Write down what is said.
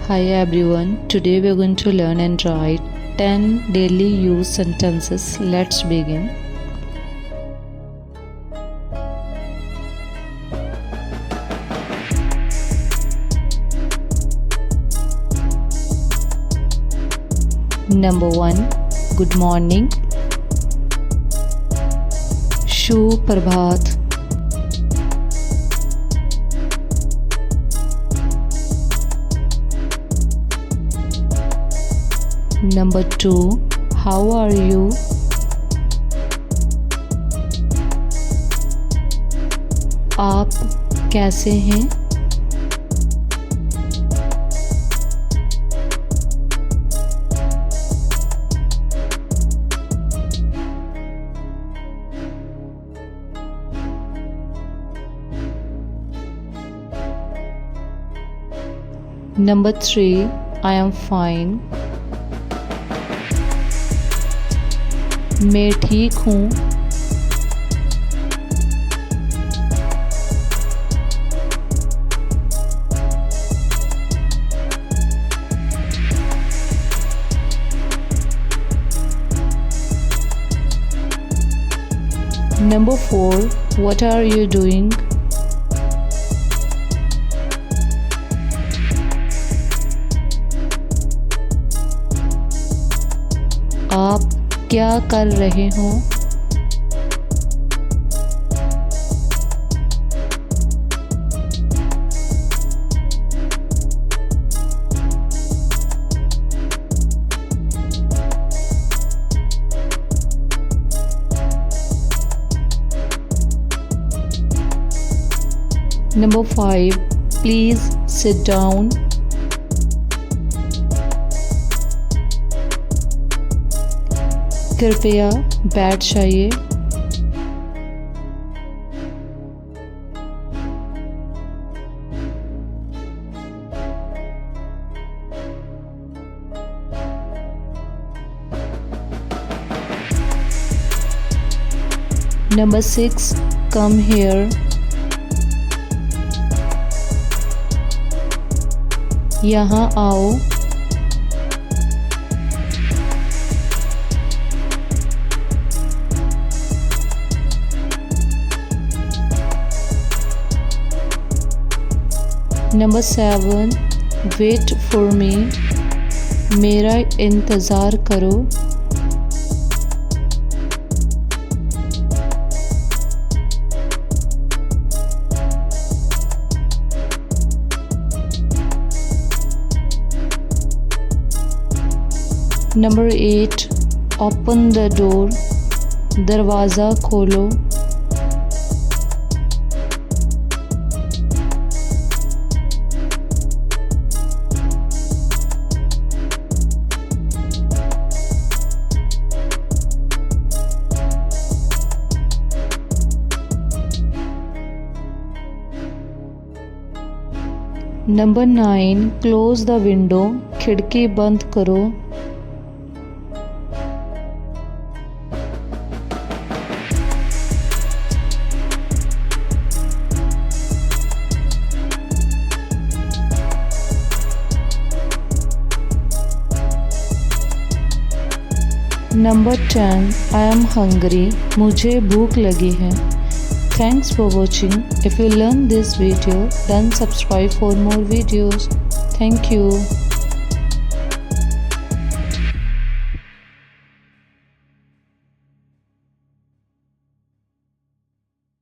Hi everyone, today we are going to learn and write 10 daily use sentences. Let's begin. Number 1. Good morning. Shubh Prabhat. Number 2. How are you? आप कैसे हैं? Number 3. I am fine. मैं ठीक हूँ. Number 4. What are you doing? आप क्या कर रहे हो? Number 5. Please sit down. कृपया बैठ जाइए. Number 6. Come here. यहाँ आओ. Number 7. Wait for me. मेरा इंतज़ार करो. Number 8. Open the door. दरवाज़ा खोलो. Number 9. Close the window. खिड़की बंद करो. Number 10. I am hungry. मुझे भूख लगी है. Thanks for watching. If you learned this video, then subscribe for more videos. Thank you.